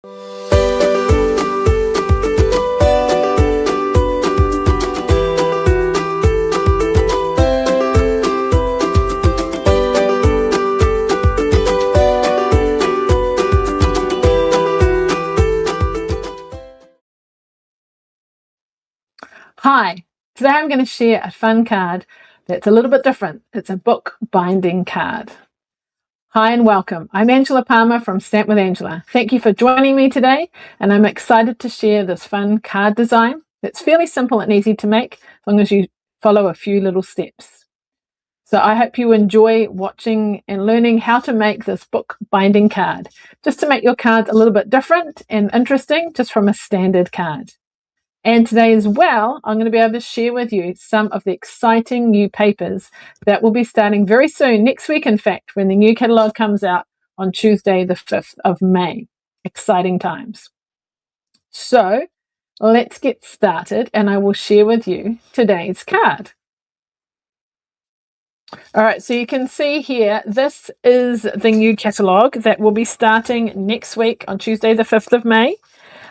Hi, today I'm going to share a fun card that's a little bit different. It's a book binding card. Hi and welcome. I'm Angela Palmer from Stamp with Angela. Thank you for joining me today, and I'm excited to share this fun card design. It's fairly simple and easy to make as long as you follow a few little steps. So I hope you enjoy watching and learning how to make this book binding card, just to make your cards a little bit different and interesting just from a standard card. And today as well, I'm going to be able to share with you some of the exciting new papers that will be starting very soon, next week in fact, when the new catalogue comes out on Tuesday the 5th of May. Exciting times. So let's get started and I will share with you today's card. All right, so you can see here, this is the new catalogue that will be starting next week on Tuesday the 5th of May.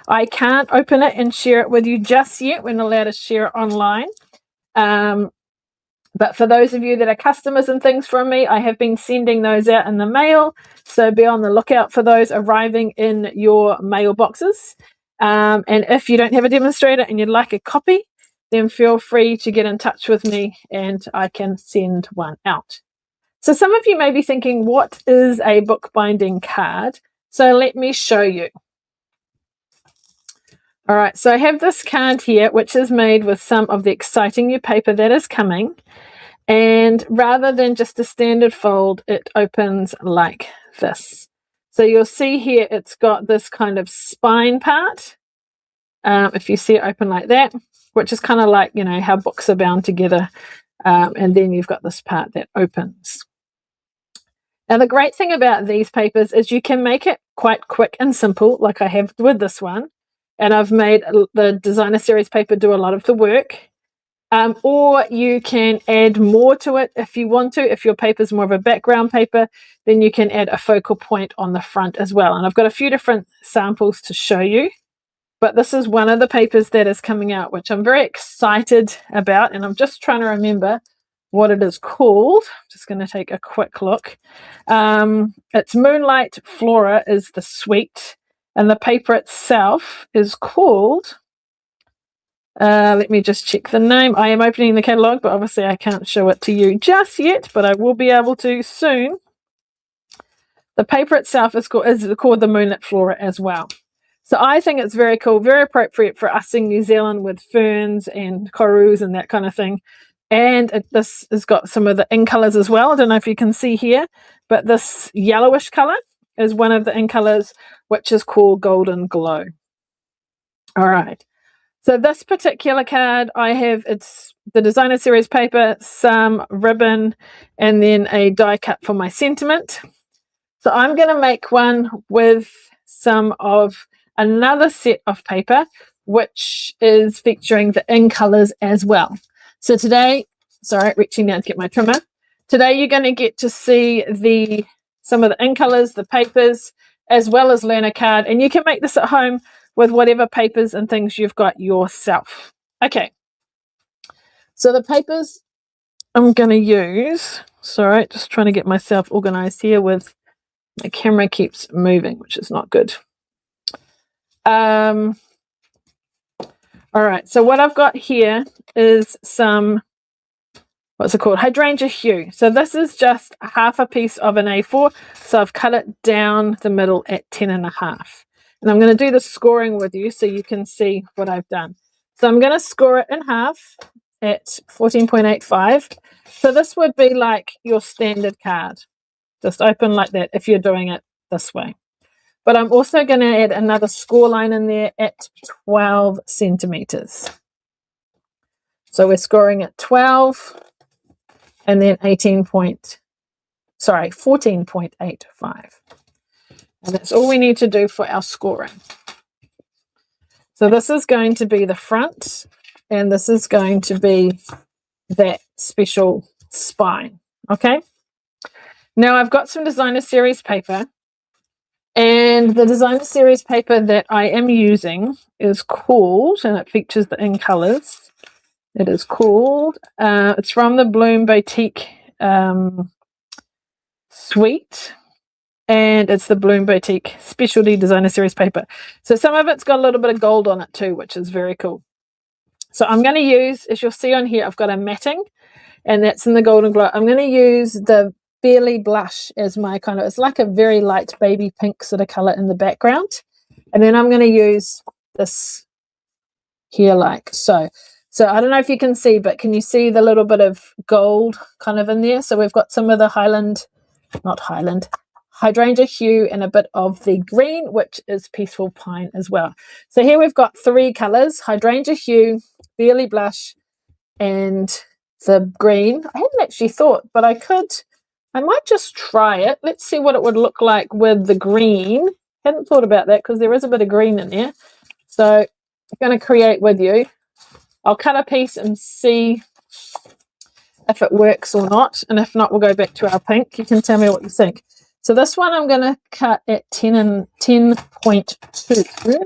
I can't open it and share it with you just yet. We're not allowed to share it online. But for those of you that are customers and things from me, I have been sending those out in the mail. So be on the lookout for those arriving in your mailboxes. And if you don't have a demonstrator and you'd like a copy, then feel free to get in touch with me and I can send one out. So some of you may be thinking, what is a bookbinding card? So let me show you. All right, so I have this card here, which is made with some of the exciting new paper that is coming. And rather than just a standard fold, it opens like this. So you'll see here, it's got this kind of spine part. If you see it open like that, which is kind of like, you know, how books are bound together. And then you've got this part that opens. Now, the great thing about these papers is you can make it quite quick and simple, like I have with this one. And I've made the designer series paper do a lot of the work. Or you can add more to it if you want to. If your paper is more of a background paper, then you can add a focal point on the front as well. And I've got a few different samples to show you. But this is one of the papers that is coming out, which I'm very excited about. And I'm just trying to remember what it is called. Just going to take a quick look. It's Moonlight Flora is the suite. And the paper itself is called, let me just check the name. I am opening the catalogue, but obviously I can't show it to you just yet, but I will be able to soon. The paper itself is called the Moonlit Flora as well. So I think it's very cool, very appropriate for us in New Zealand with ferns and korus and that kind of thing. And this has got some of the in colours as well. I don't know if you can see here, but this yellowish colour is one of the in colours, which is called Golden Glow. All right. So this particular card I have, it's the designer series paper, some ribbon, and then a die cut for my sentiment. So I'm going to make one with some of another set of paper, which is featuring the in colours as well. So today, sorry, reaching down to get my trimmer. Today you're going to get to see some of the in colours, the papers, as well as learn a card. And you can make this at home with whatever papers and things you've got yourself. Okay. So the papers I'm going to use, sorry, just trying to get myself organised here with my camera keeps moving, which is not good. All right. So what I've got here is some, what's it called? Hydrangea hue. So this is just half a piece of an A4. So I've cut it down the middle at 10.5. And I'm going to do the scoring with you so you can see what I've done. So I'm going to score it in half at 14.85. So this would be like your standard card. Just open like that if you're doing it this way. But I'm also going to add another score line in there at 12 centimeters. So we're scoring at 12 and then 14.85. And that's all we need to do for our scoring. So this is going to be the front, and this is going to be that special spine. Okay. Now I've got some designer series paper, And the designer series paper that I am using is called, and it features the in colors. It is called, it's from the Bloom Boutique suite, and it's the Bloom Boutique specialty designer series paper. So some of it's got a little bit of gold on it too, which is very cool. So I'm going to use, as you'll see on here, I've got a matting, and that's in the Golden Glow. I'm going to use the Barely Blush as my kind of, it's like a very light baby pink sort of color in the background. And then I'm going to use this here like so. So I don't know if you can see, but can you see the little bit of gold kind of in there? So we've got some of the hydrangea hue and a bit of the green, which is peaceful pine as well. So here we've got three colors: hydrangea hue, Barely Blush, and the green. I hadn't actually thought, but I might just try it. Let's see what it would look like with the green. Hadn't thought about that because there is a bit of green in there. So I'm going to create with you. I'll cut a piece and see if it works or not. And if not, we'll go back to our pink. You can tell me what you think. So this one I'm going to cut at 10.2.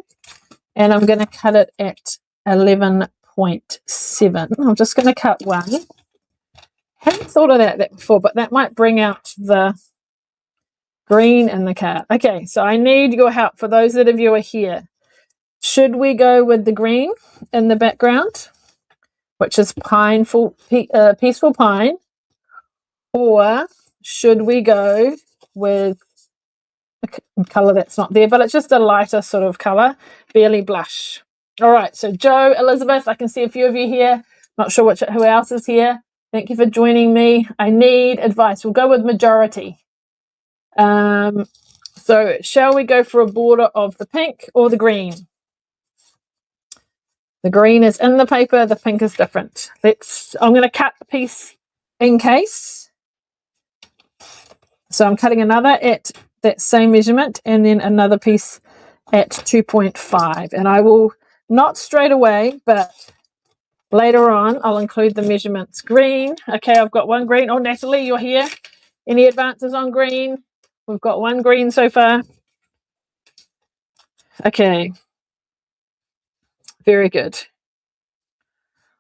And I'm going to cut it at 11.7. I'm just going to cut one. Haven't thought of that before, but that might bring out the green in the card. Okay, so I need your help for those of you who are here. Should we go with the green in the background, which is peaceful pine, or should we go with a color that's not there, but it's just a lighter sort of color, Barely Blush? All right, so Joe, Elizabeth, I can see a few of you here. Not sure who else is here. Thank you for joining me. I need advice. We'll go with majority. So shall we go for a border of the pink or the green? The green is in the paper, the pink is different. I'm going to cut a piece in case. So I'm cutting another at that same measurement and then another piece at 2.5. And I will, not straight away, but later on, I'll include the measurements. Green. Okay, I've got one green. Oh, Natalie, you're here. Any advances on green? We've got one green so far. Okay. Very good.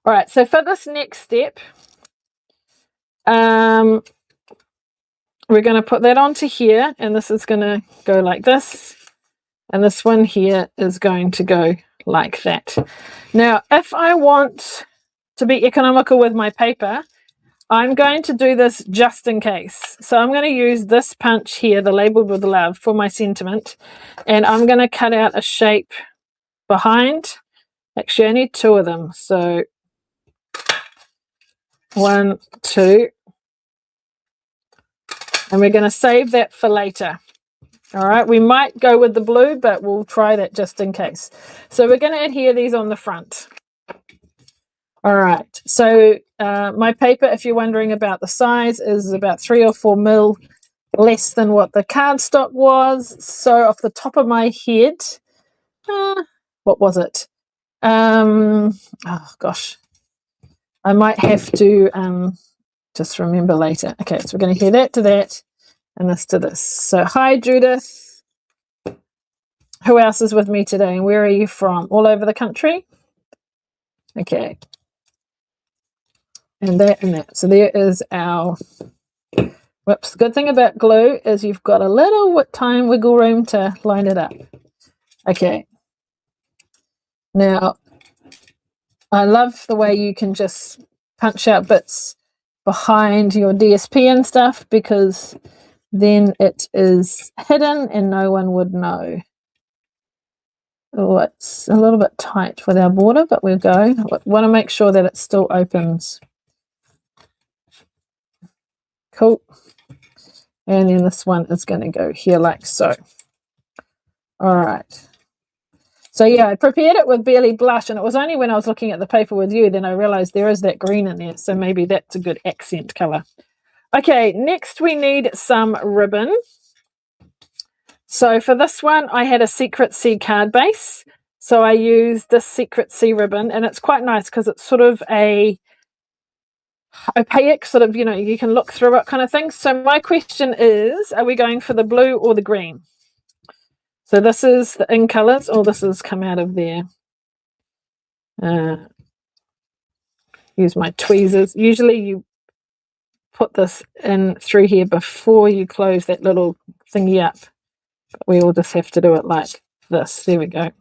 All right, so for this next step, we're going to put that onto here, and this is going to go like this, and this one here is going to go like that. Now, if I want to be economical with my paper, I'm going to do this just in case. So I'm going to use this punch here, the Labeled with Love, for my sentiment, and I'm going to cut out a shape behind. Actually, I need two of them. So 1, 2, and we're going to save that for later. All right, we might go with the blue, but we'll try that just in case. So we're going to adhere these on the front. All right, so my paper, if you're wondering about the size, is about 3 or 4 mil less than what the cardstock was. So off the top of my head, what was it? Oh gosh, I might have to just remember later. Okay, so we're going to adhere that to that and this to this. So hi Judith, who else is with me today and where are you from? All over the country? Okay, and that and that. So there is our, whoops, the good thing about glue is you've got a little time wiggle room to line it up. Okay, now I love the way you can just punch out bits behind your DSP and stuff, because then it is hidden and no one would know. Oh, it's a little bit tight with our border, but we'll go. I want to make sure that it still opens. Cool. And then this one is going to go here like so. All right. So yeah, I prepared it with Barely Blush, and it was only when I was looking at the paper with you, then I realized there is that green in there. So maybe that's a good accent color. Okay, next we need some ribbon. So for this one, I had a Secret Sea card base. So I used this Secret Sea ribbon, and it's quite nice because it's sort of a opaque, sort of, you know, you can look through it kind of thing. So my question is, are we going for the blue or the green? So this is the in colors, or this has come out of there. Use my tweezers. Usually you put this in through here before you close that little thingy up. But we all just have to do it like this. There we go.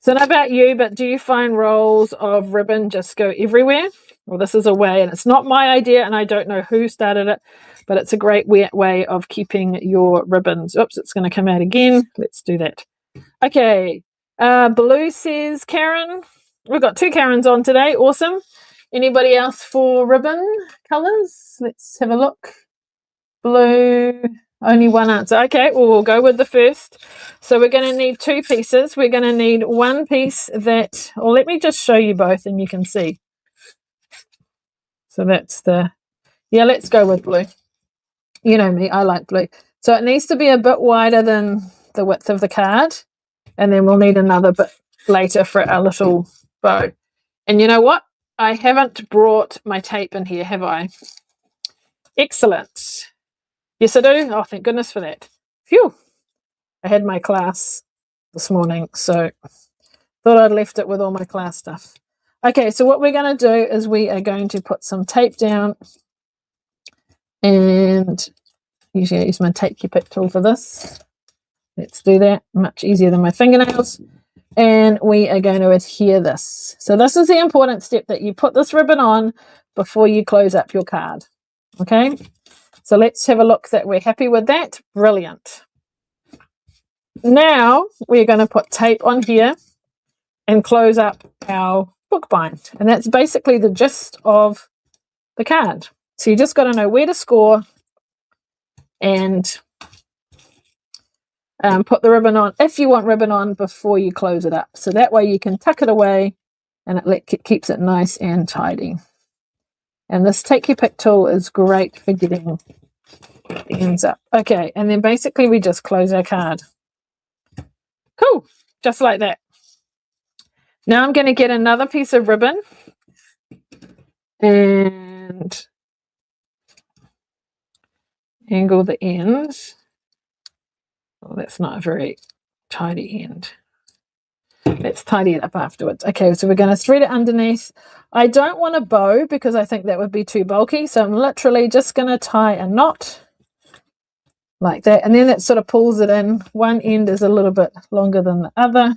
So not about you, but do you find rolls of ribbon just go everywhere? Well, this is a way, and it's not my idea, and I don't know who started it, but it's a great way of keeping your ribbons. Oops, it's going to come out again. Let's do that. Okay. Blue says Karen. We've got 2 Karens on today. Awesome. Anybody else for ribbon colors? Let's have a look. Blue. Only one answer. Okay, well, we'll go with the first. So we're going to need 2 pieces. We're going to need one piece that, or let me just show you both and you can see. So that's the, yeah, let's go with blue. You know me, I like blue. So it needs to be a bit wider than the width of the card. And then we'll need another bit later for our little bow. And you know what? I haven't brought my tape in here, have I? Excellent. Yes, I do. Oh, thank goodness for that. Phew. I had my class this morning, so thought I'd left it with all my class stuff. Okay, so what we're going to do is we are going to put some tape down, and usually I use my take your pick tool for this. Let's do that. Much easier than my fingernails. And we are going to adhere this. So this is the important step, that you put this ribbon on before you close up your card. Okay, so let's have a look that we're happy with that. Brilliant. Now we're going to put tape on here and close up our bookbind. And that's basically the gist of the card. So you just got to know where to score and put the ribbon on, if you want ribbon on, before you close it up. So that way you can tuck it away and it keeps it nice and tidy. And this take your pick tool is great for getting the ends up. Okay, and then basically we just close our card. Cool, just like that. Now I'm going to get another piece of ribbon and angle the ends. Oh, that's not a very tidy end. Let's tidy it up afterwards. Okay, so we're going to thread it underneath. I don't want a bow because I think that would be too bulky, so I'm literally just going to tie a knot like that, and then that sort of pulls it in. One end is a little bit longer than the other,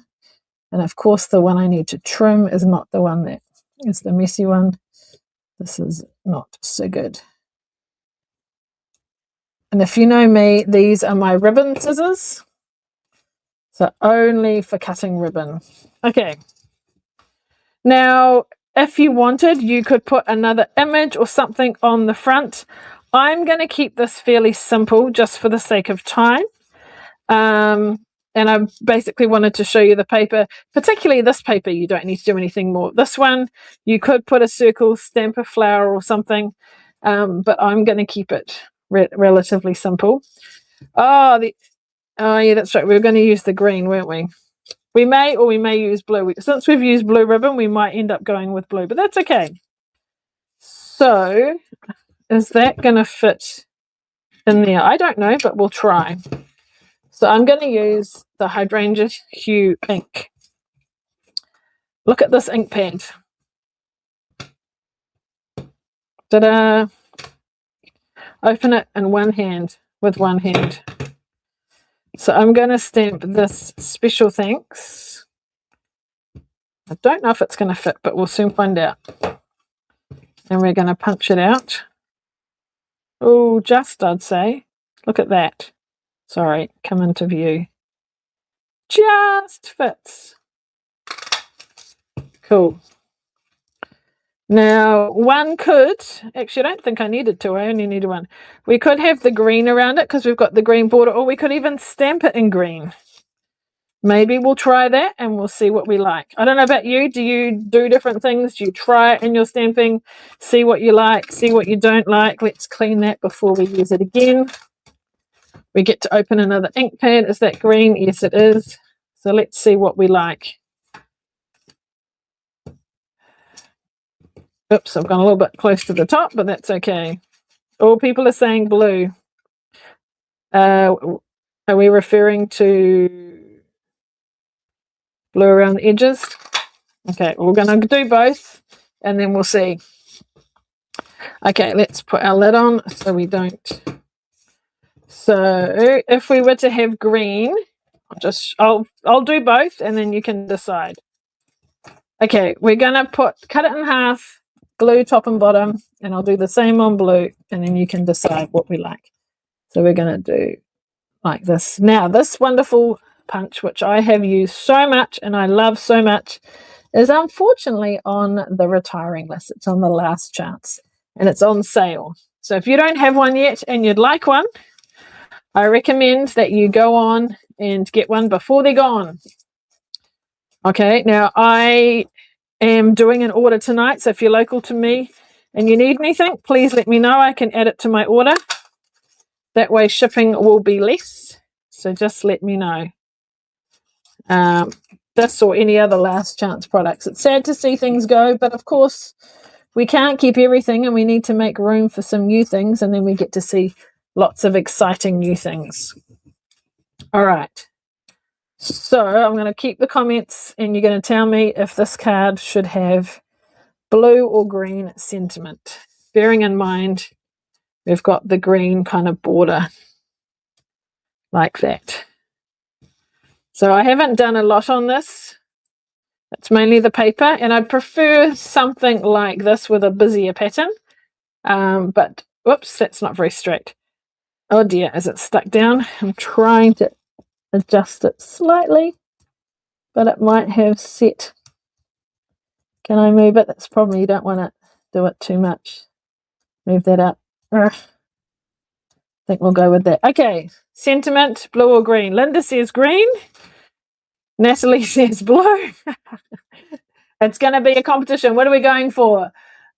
and of course the one I need to trim is not the one that is the messy one. This is not so good. And if you know me, these are my ribbon scissors. So only for cutting ribbon. Okay. Now, if you wanted, you could put another image or something on the front. I'm going to keep this fairly simple just for the sake of time. And I basically wanted to show you the paper, particularly this paper. You don't need to do anything more. This one, you could put a circle, stamp a flower or something, but I'm going to keep it relatively simple. Oh, yeah, that's right. We were going to use the green, weren't we? We may use blue. Since we've used blue ribbon, we might end up going with blue, but that's okay. So, is that going to fit in there? I don't know, but we'll try. So I'm going to use the Hydrangea Hue ink. Look at this ink pad. Ta-da! Open it in one hand, with one hand. So I'm going to stamp this special thanks. I don't know if it's going to fit, but we'll soon find out. And we're going to punch it out. Oh, just, I'd say. Look at that. Sorry, come into view. Just fits. Cool. Now, one could, actually I don't think I needed to, I only needed one. We could have the green around it because we've got the green border, or we could even stamp it in green. Maybe we'll try that and we'll see what we like. I don't know about you, do you do different things? Do you try it in your stamping, see what you like, see what you don't like? Let's clean that before we use it again. We get to open another ink pad. Is that green? Yes, it is. So let's see what we like. Oops, I've gone a little bit close to the top, but that's okay. All people are saying blue. Are we referring to Blue around the edges. Okay, we're going to do both and then we'll see. Okay, let's put our lid on so we don't. So if we were to have green, I'll do both and then you can decide. Okay, we're going to cut it in half, glue top and bottom, and I'll do the same on blue and then you can decide what we like. So we're going to do like this. Now, this wonderful punch, which I have used so much and I love so much, is unfortunately on the retiring list. It's on the last chance and it's on sale. So if you don't have one yet and you'd like one, I recommend that you go on and get one before they're gone. Okay, now I am doing an order tonight, so if you're local to me and you need anything, please let me know. I can add it to my order. That way shipping will be less, so just let me know. This or any other last chance products. It's sad to see things go, but of course we can't keep everything and we need to make room for some new things, and then we get to see lots of exciting new things. All right. So I'm going to keep the comments and you're going to tell me if this card should have blue or green sentiment. Bearing in mind, we've got the green kind of border like that. So I haven't done a lot on this. It's mainly the paper, and I prefer something like this with a busier pattern. But, whoops, that's not very straight. Oh dear, is it stuck down? I'm trying to adjust it slightly, but it might have set. Can I move it? That's probably, you don't want to do it too much. Move that up. I think we'll go with that. Okay, sentiment, blue or green? Linda says green. Natalie says blue. It's going to be a competition. What are we going for?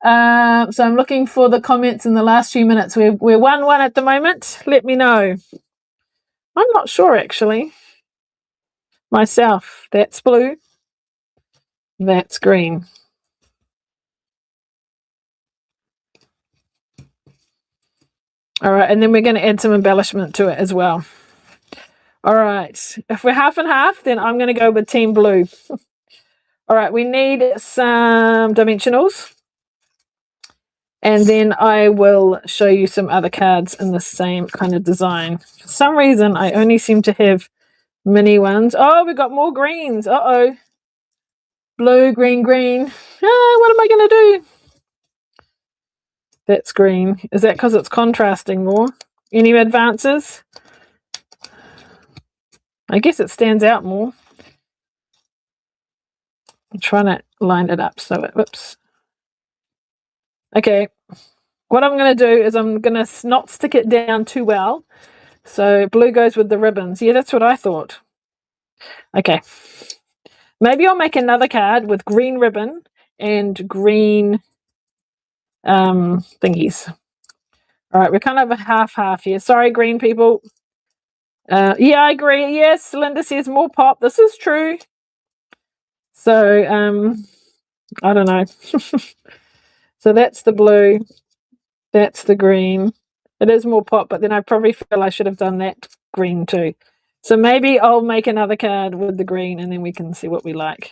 So I'm looking for the comments in the last few minutes. We're 1-1 at the moment. Let me know. I'm not sure, actually. Myself. That's blue. That's green. All right, and then we're going to add some embellishment to it as well. All right, if we're half and half, then I'm going to go with team blue. All right, we need some dimensionals. And then I will show you some other cards in the same kind of design. For some reason, I only seem to have mini ones. Oh, we've got more greens. Uh-oh. Blue, green, green. Ah, what am I going to do? That's green. Is that because it's contrasting more? Any advances? I guess it stands out more. I'm trying to line it up so it, whoops. Okay, what I'm going to do is I'm going to not stick it down too well. So blue goes with the ribbons. Yeah, that's what I thought. Okay. Maybe I'll make another card with green ribbon and green thingies. All right, we're kind of a half-half here. Sorry, green people. Yeah, I agree. Yes, Linda says more pop. This is true. So, I don't know. So that's the blue. That's the green. It is more pop, but then I probably feel I should have done that green too. So maybe I'll make another card with the green and then we can see what we like.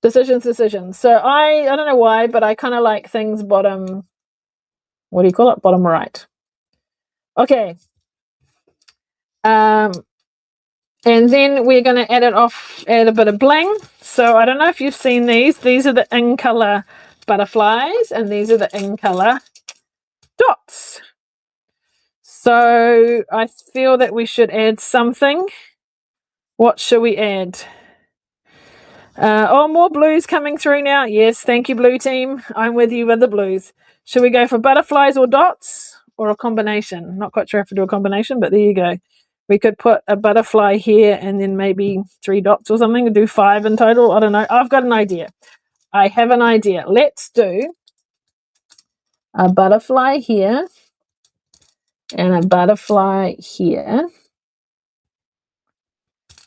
Decisions. So I don't know why, but I kind of like things bottom, what do you call it? Bottom right. Okay. And then we're going to add a bit of bling. So I don't know if you've seen these. These are the in color butterflies and these are the in color dots. So I feel that we should add something. What shall we add? Oh, more blues coming through now. Yes, thank you, blue team. I'm with you with the blues. Should we go for butterflies or dots or a combination? Not quite sure if to do a combination, but there you go. We could put a butterfly here and then maybe 3 dots or something. We'll do 5 in total. I don't know. I've got an idea. I have an idea. Let's do a butterfly here and a butterfly here.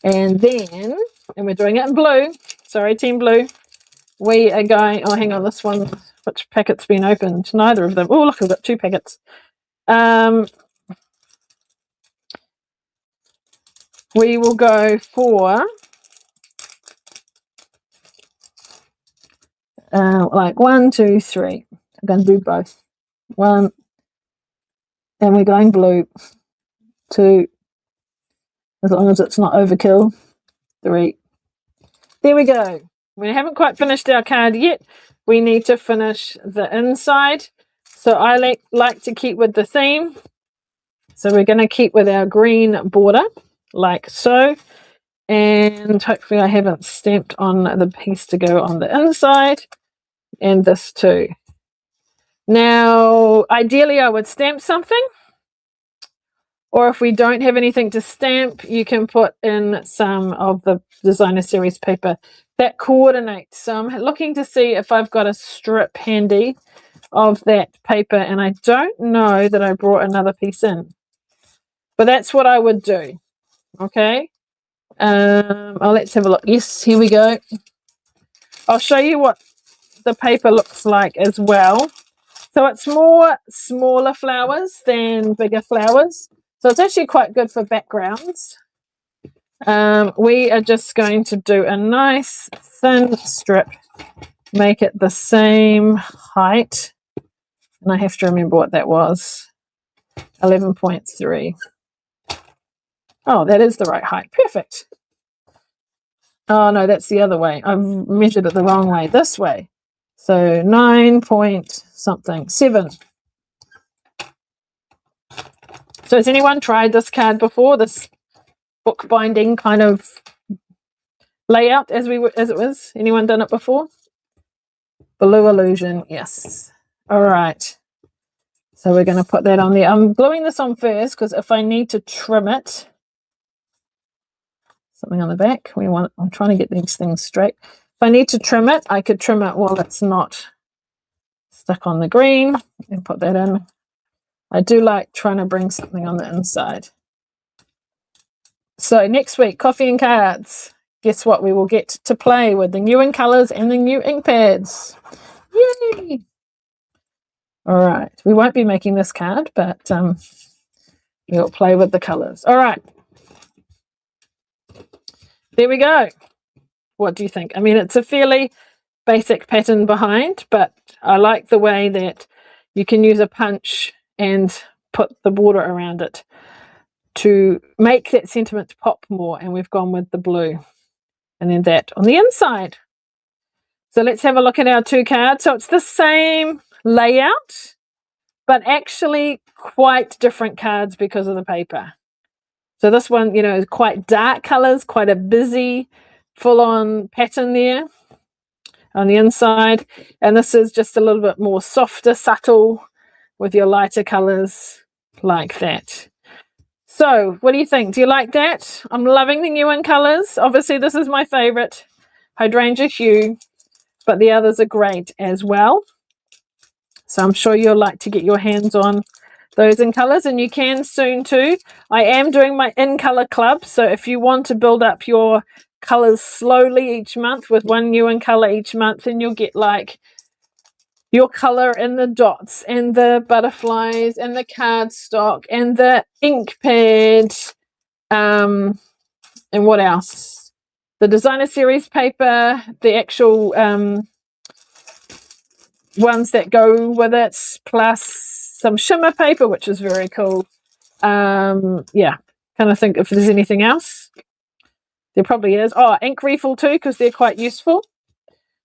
And then, and we're doing it in blue. Sorry, team blue. We are going, oh, hang on, this one, which packet's been opened? Neither of them. Oh, look, I've got 2 packets. We will go for like 1, 2, 3. I'm going to do both. 1, and we're going blue. 2, as long as it's not overkill. 3. There we go. We haven't quite finished our card yet. We need to finish the inside. So I like to keep with the theme. So we're going to keep with our green border, like so. And hopefully I haven't stamped on the piece to go on the inside. And this too. Now, ideally I would stamp something. Or if we don't have anything to stamp, you can put in some of the designer series paper that coordinates. So I'm looking to see if I've got a strip handy of that paper, and I don't know that I brought another piece in. But that's what I would do. Okay. Let's have a look. Yes, here we go. I'll show you what the paper looks like as well. So it's more smaller flowers than bigger flowers. So it's actually quite good for backgrounds. We are just going to do a nice thin strip, make it the same height. And I have to remember what that was. 11.3. Oh, that is the right height. Perfect. Oh, no, that's the other way. I've measured it the wrong way. This way. So 9 point something, 7. So has anyone tried this card before? This bookbinding kind of layout as it was? Anyone done it before? Blue illusion, yes. All right. So we're going to put that on there. I'm gluing this on first because if I need to trim it, something on the back. I'm trying to get these things straight. If I need to trim it, I could trim it while it's not stuck on the green and put that in. I do like trying to bring something on the inside. So next week, coffee and cards. Guess what? We will get to play with the new ink colors and the new ink pads. Yay! All right. We won't be making this card, but we'll play with the colors. All right. There we go. What do you think? I mean, it's a fairly basic pattern behind, but I like the way that you can use a punch and put the border around it to make that sentiment pop more. And we've gone with the blue and then that on the inside. So let's have a look at our two cards. So it's the same layout, but actually quite different cards because of the paper. So this one, you know, is quite dark colors, quite a busy, full-on pattern there on the inside. And this is just a little bit more softer, subtle, with your lighter colors like that. So what do you think? Do you like that? I'm loving the new ink colors. Obviously, this is my favorite, Hydrangea Hue, but the others are great as well. So I'm sure you'll like to get your hands on those in colors, and you can soon too. I am doing my in color club, so if you want to build up your colors slowly each month with one new in color each month, then you'll get like your color in the dots and the butterflies and the cardstock and the ink pad, and what else? The designer series paper, the actual ones that go with it, plus some shimmer paper, which is very cool. Yeah, kind of think if there's anything else. There probably is. Oh, ink refill too, because they're quite useful.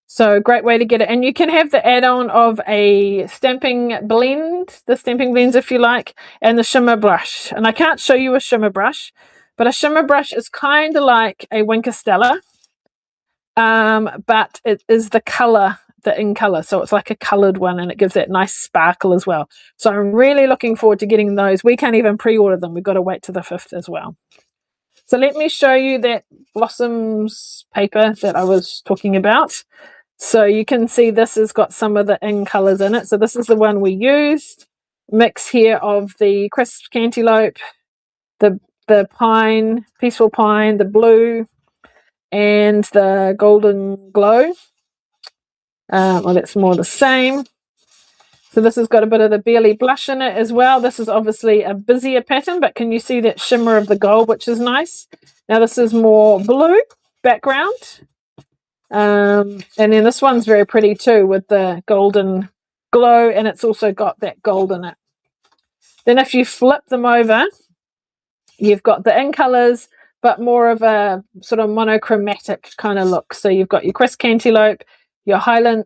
So great way to get it. And you can have the add-on of a stamping blend, the stamping blends if you like, and the shimmer brush. And I can't show you a shimmer brush, but a shimmer brush is kind of like a Wink Stella, but it is the color, the in color. So it's like a colored one, and it gives that nice sparkle as well. So I'm really looking forward to getting those. We can't even pre-order them. We've got to wait to the 5th as well. So let me show you that Blossoms paper that I was talking about. So you can see this has got some of the in colors in it. So this is the one we used. Mix here of the crisp cantaloupe, the pine, peaceful pine, the blue, and the golden glow. Well, that's more the same. So this has got a bit of the Barely Blush in it as well. This is obviously a busier pattern, but can you see that shimmer of the gold, which is nice? Now this is more blue background. And then this one's very pretty too with the golden glow, and it's also got that gold in it. Then if you flip them over, you've got the in colours, but more of a sort of monochromatic kind of look. So you've got your crisp cantaloupe, your hydrangea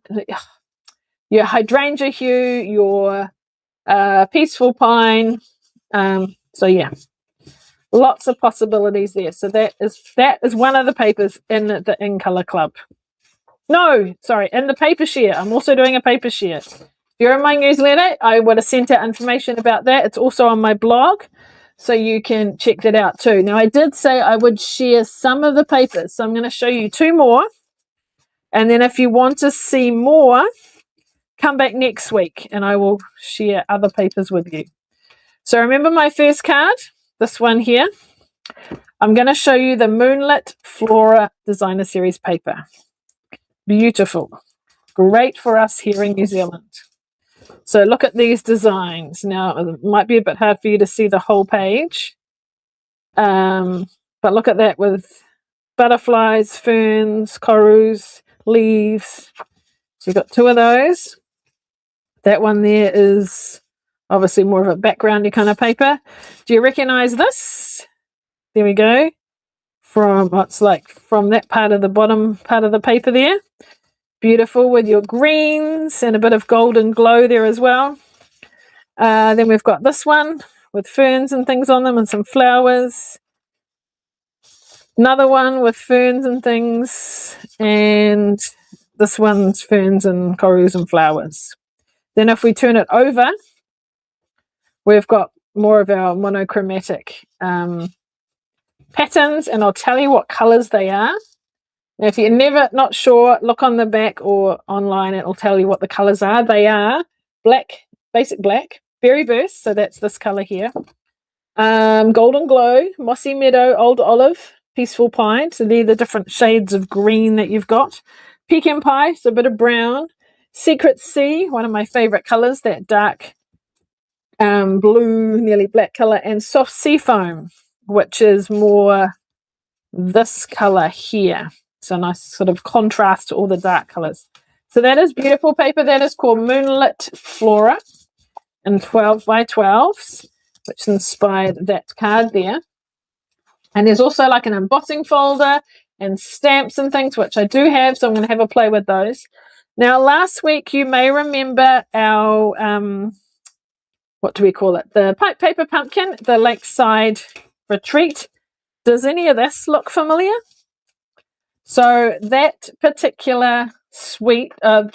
hue, your peaceful pine. So yeah, lots of possibilities there. So that is one of the papers in the In Colour Club. No, sorry, in the paper share. I'm also doing a paper share. If you're in my newsletter, I would have sent out information about that. It's also on my blog, so you can check that out too. Now, I did say I would share some of the papers, so I'm going to show you 2 more. And then if you want to see more, come back next week and I will share other papers with you. So remember my first card, this one here. I'm going to show you the Moonlit Flora Designer Series paper. Beautiful. Great for us here in New Zealand. So look at these designs. Now, it might be a bit hard for you to see the whole page. But look at that with butterflies, ferns, corals, leaves. So you've got 2 of those. That one there is obviously more of a backgroundy kind of paper. Do you recognize this? There we go. From what's like from that part of the bottom part of the paper there. Beautiful with your greens and a bit of golden glow there as well. Then we've got this one with ferns and things on them and some flowers. Another one with ferns and things. And this one's ferns and corals and flowers. Then if we turn it over, we've got more of our monochromatic patterns, and I'll tell you what colours they are. Now, if you're not sure, look on the back or online. It'll tell you what the colours are. They are black, basic black, berry burst, so that's this colour here. Golden glow, mossy meadow, old olive, peaceful pine. So they're the different shades of green that you've got. Pecan pie, so a bit of brown. Secret sea, one of my favourite colours, that dark blue, nearly black colour. And soft sea foam, which is more this colour here. So nice sort of contrast to all the dark colours. So that is beautiful paper. That is called Moonlit Flora in 12 by 12s, which inspired that card there. And there's also like an embossing folder and stamps and things, which I do have, so I'm going to have a play with those. Now, last week, you may remember our, what do we call it? The paper pumpkin, the lakeside retreat. Does any of this look familiar? So that particular suite of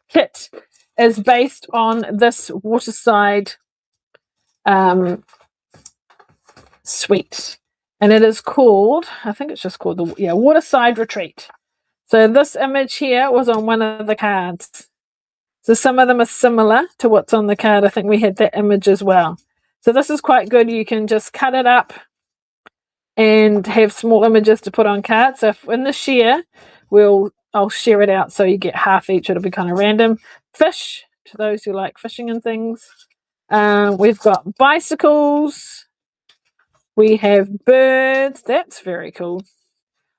kit is based on this waterside suite. And it is called, I think it's just called the Waterside Retreat. So this image here was on one of the cards. So some of them are similar to what's on the card. I think we had that image as well. So this is quite good. You can just cut it up and have small images to put on cards. So if in the share, I'll share it out so you get half each. It'll be kind of random. Fish, to those who like fishing and things. We've got bicycles. We have birds. That's very cool.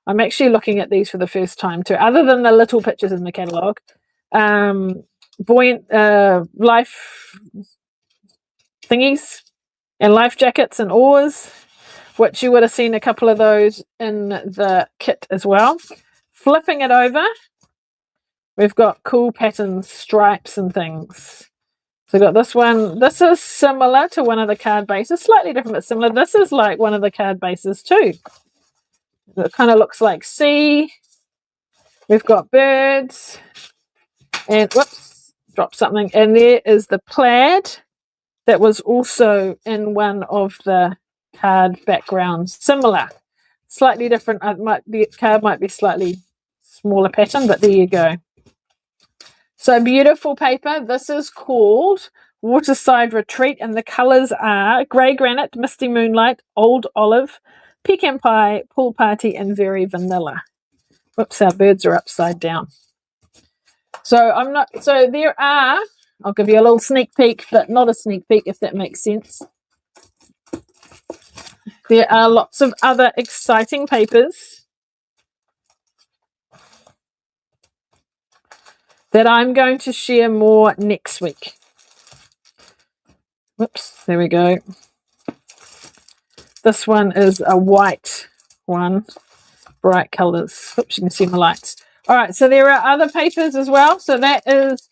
I'm actually looking at these for the first time too, other than the little pictures in the catalogue. Buoyant life thingies and life jackets and oars, which you would have seen a couple of those in the kit as well. Flipping it over, we've got cool patterns, stripes and things. So we've got this one. This is similar to one of the card bases, slightly different but similar. This is like one of the card bases too. It kind of looks like sea. We've got birds. And whoops, dropped something. And there is the plaid that was also in one of the card backgrounds. Similar, slightly different. The card might be slightly smaller pattern, but there you go. So beautiful paper. This is called Waterside Retreat, and the colours are grey granite, misty moonlight, old olive, pecan pie, pool party, and very vanilla. Whoops, our birds are upside down. So there are, I'll give you a little sneak peek, but not a sneak peek if that makes sense. There are lots of other exciting papers that I'm going to share more next week. Whoops, there we go. This one is a white one, bright colors. Oops, you can see my lights. All right, so there are other papers as well. So that is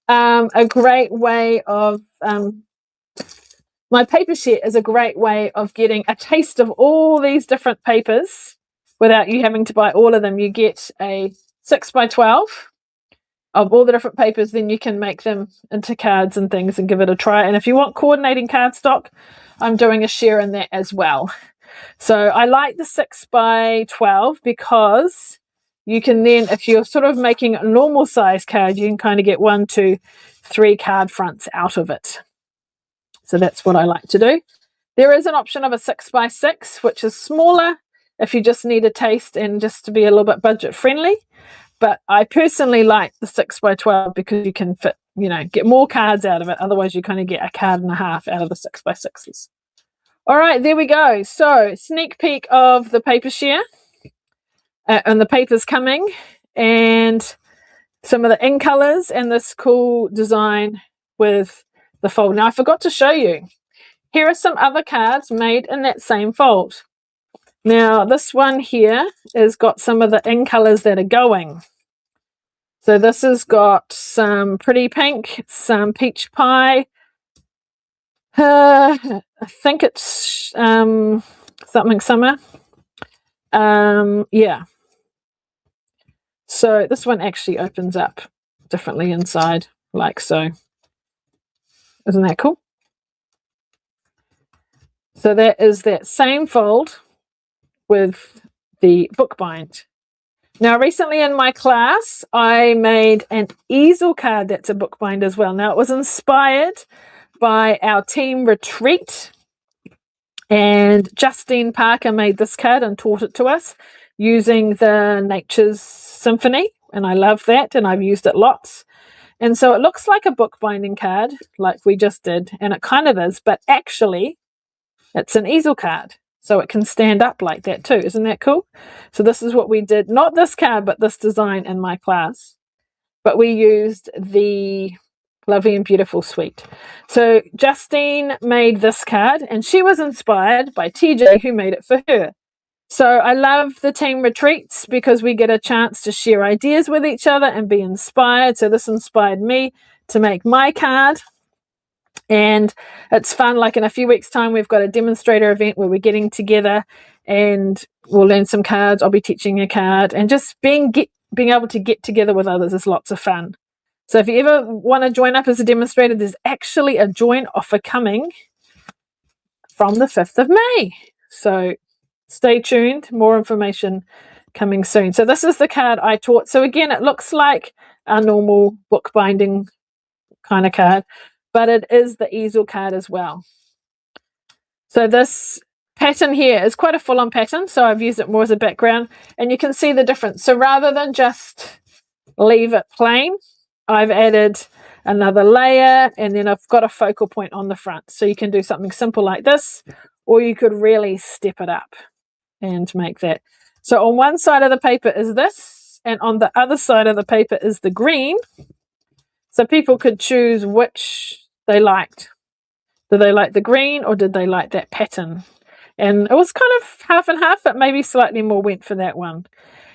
a great way of, my paper sheet is a great way of getting a taste of all these different papers without you having to buy all of them. You get a 6x12 of all the different papers, then you can make them into cards and things and give it a try. And if you want coordinating cardstock, I'm doing a share in that as well. So I like the 6x12 because you can then, if you're sort of making a normal size card, you can kind of get 1, 2, 3 card fronts out of it. So that's what I like to do. There is an option of a 6x6, which is smaller if you just need a taste and just to be a little bit budget friendly. But I personally like the 6x12 because you can fit, get more cards out of it. Otherwise, you kind of get a card and a half out of the 6x6s. All right, there we go. So sneak peek of the paper share and the papers coming and some of the in colors and this cool design with the fold. Now, I forgot to show you. Here are some other cards made in that same fold. Now, this one here has got some of the in colors that are going. So this has got some pretty pink, some peach pie. I think it's something summer. Yeah. So this one actually opens up differently inside, like so. Isn't that cool? So that is that same fold with the bookbind. Now, recently in my class, I made an easel card that's a bookbind as well. Now, it was inspired by our team retreat, and Justine Parker made this card and taught it to us using the Nature's Symphony, and I love that, and I've used it lots. And so it looks like a bookbinding card, like we just did, and it kind of is, but actually it's an easel card. So it can stand up like that too. Isn't that cool? So this is what we did. Not this card, but this design in my class. But we used the Lovely and Beautiful suite. So Justine made this card, and she was inspired by TJ, who made it for her. So I love the team retreats because we get a chance to share ideas with each other and be inspired. So this inspired me to make my card. And it's fun. Like in a few weeks' time, we've got a demonstrator event where we're getting together and we'll learn some cards. I'll be teaching a card, and just being able to get together with others is lots of fun. So if you ever want to join up as a demonstrator, there's actually a join offer coming from the 5th of May. So stay tuned. More information coming soon. So this is the card I taught. So again, it looks like a normal bookbinding kind of card, but it is the easel card as well. So this pattern here is quite a full-on pattern, so I've used it more as a background, and you can see the difference. So rather than just leave it plain, I've added another layer, and then I've got a focal point on the front. So you can do something simple like this, or you could really step it up and make that. So on one side of the paper is this, and on the other side of the paper is the green. So people could choose which they liked. Did they like the green, or did they like that pattern? And it was kind of half and half, but maybe slightly more went for that one.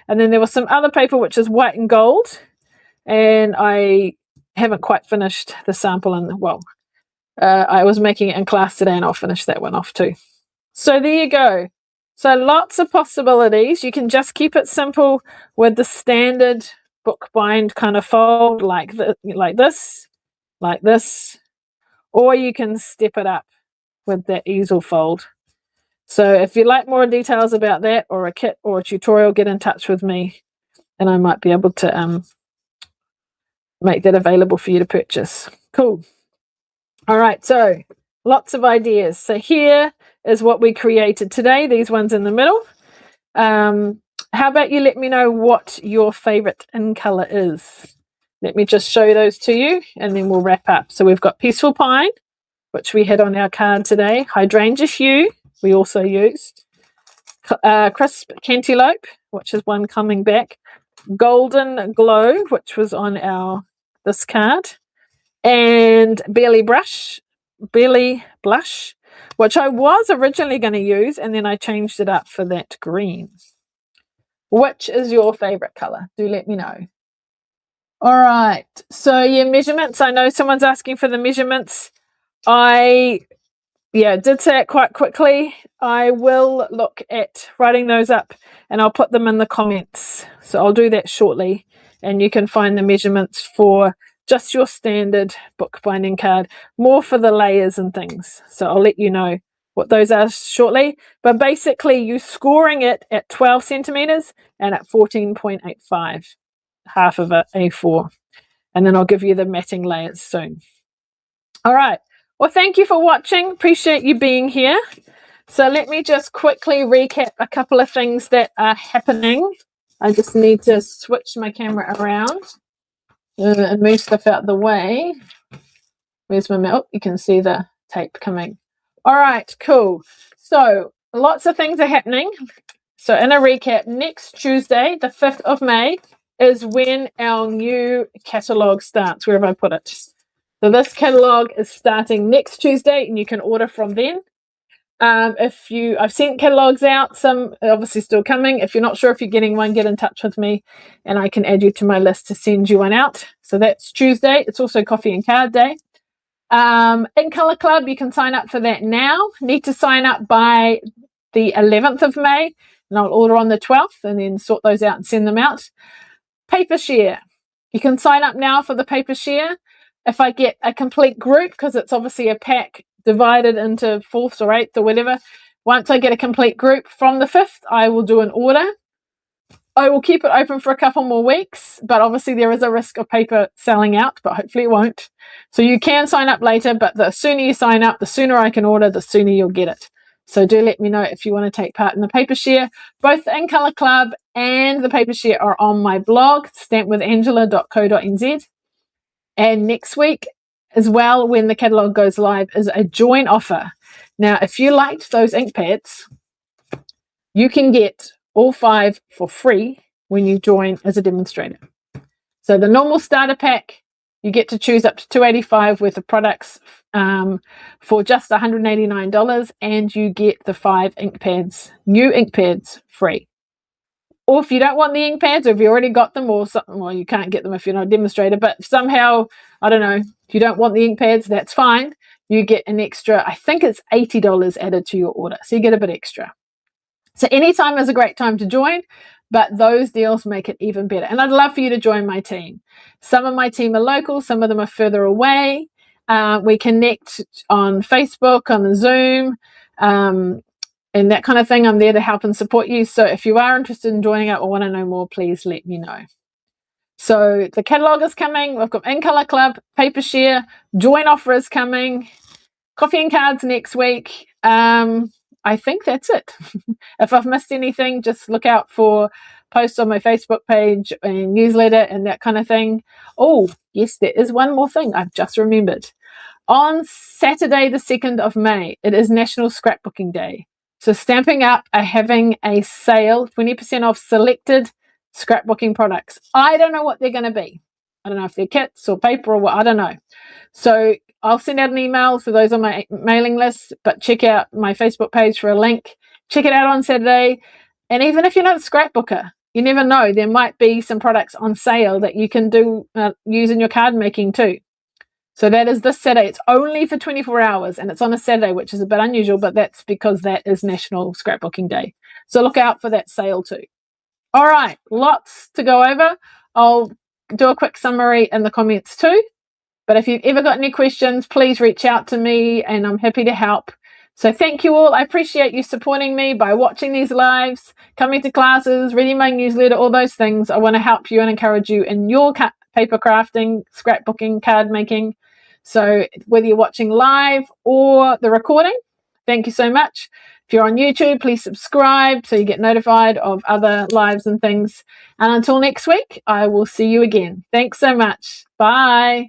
And then there was some other paper which is white and gold, and I haven't quite finished the sample. And I was making it in class today, and I'll finish that one off too. So there you go. So lots of possibilities. You can just keep it simple with the standard bookbind kind of fold, like this, or you can step it up with that easel fold. So if you'd like more details about that, or a kit or a tutorial, get in touch with me, and I might be able to make that available for you to purchase. Cool. All right, so lots of ideas. So here is what we created today, these ones in the middle. How about you let me know what your favorite in color is? Let me just show those to you, and then we'll wrap up. So we've got Peaceful Pine, which we had on our card today. Hydrangea Hue, we also used. Crisp Cantaloupe, which is one coming back. Golden Glow, which was on this card, and Belly Blush, which I was originally going to use, and then I changed it up for that green. Which is your favorite color? Do let me know. All right, so yeah, measurements. I know someone's asking for the measurements. I did say it quite quickly. I will look at writing those up and I'll put them in the comments. So I'll do that shortly, and you can find the measurements for just your standard bookbinding card, more for the layers and things. So I'll let you know what those are shortly. But basically, you're scoring it at 12 centimeters and at 14.85, half of it A4. And then I'll give you the matting layers soon. All right. Well, thank you for watching. Appreciate you being here. So let me just quickly recap a couple of things that are happening. I just need to switch my camera around and move stuff out the way. Where's my milk? You can see the tape coming. All right, cool. So lots of things are happening. So in a recap, next Tuesday, the 5th of May, is when our new catalogue starts. Where have I put it? So this catalogue is starting next Tuesday, and you can order from then. I've sent catalogues out, some are obviously still coming. If you're not sure if you're getting one, get in touch with me and I can add you to my list to send you one out. So that's Tuesday. It's also Coffee and Card Day. In Colour Club, you can sign up for that now. Need to sign up by the 11th of May, and I'll order on the 12th and then sort those out and send them out. Paper share. You can sign up now for the paper share. If I get a complete group, because it's obviously a pack divided into 4th or 8th or whatever, once I get a complete group from the 5th, I will do an order. I will keep it open for a couple more weeks, but obviously there is a risk of paper selling out, but hopefully it won't. So you can sign up later, but the sooner you sign up, the sooner I can order, the sooner you'll get it. So do let me know if you want to take part in the paper share. Both the In Colour Club and the paper share are on my blog, stampwithangela.co.nz. And next week as well, when the catalogue goes live, is a join offer. Now, if you liked those ink pads, you can get all 5 for free when you join as a demonstrator. So the normal starter pack, you get to choose up to $285 worth of products for just $189, and you get the 5 ink pads, new ink pads, free. Or if you don't want the ink pads, or if you already got them, or something, well, you can't get them if you're not a demonstrator, but somehow, I don't know, if you don't want the ink pads, that's fine. You get an extra, I think it's $80 added to your order, so you get a bit extra. So anytime is a great time to join, but those deals make it even better. And I'd love for you to join my team. Some of my team are local, some of them are further away. We connect on Facebook, on the Zoom, and that kind of thing. I'm there to help and support you. So if you are interested in joining up or want to know more, please let me know. So the catalogue is coming. We've got In Colour Club, paper share, join offer is coming, coffee and cards next week. I think that's it. If I've missed anything, just look out for posts on my Facebook page and newsletter and that kind of thing. Oh, yes, there is one more thing I've just remembered. On Saturday, the 2nd of May, it is National Scrapbooking Day. So Stamping Up are having a sale, 20% off selected scrapbooking products. I don't know what they're going to be. I don't know if they're kits or paper or what, I don't know. So I'll send out an email for those on my mailing list, but check out my Facebook page for a link. Check it out on Saturday. And even if you're not a scrapbooker, you never know, there might be some products on sale that you can do use in your card making too. So that is this Saturday. It's only for 24 hours and it's on a Saturday, which is a bit unusual, but that's because that is National Scrapbooking Day. So look out for that sale too. All right, lots to go over. I'll do a quick summary in the comments too. But if you've ever got any questions, please reach out to me and I'm happy to help. So thank you all. I appreciate you supporting me by watching these lives, coming to classes, reading my newsletter, all those things. I want to help you and encourage you in your paper crafting, scrapbooking, card making. So whether you're watching live or the recording, thank you so much. If you're on YouTube, please subscribe so you get notified of other lives and things. And until next week, I will see you again. Thanks so much. Bye.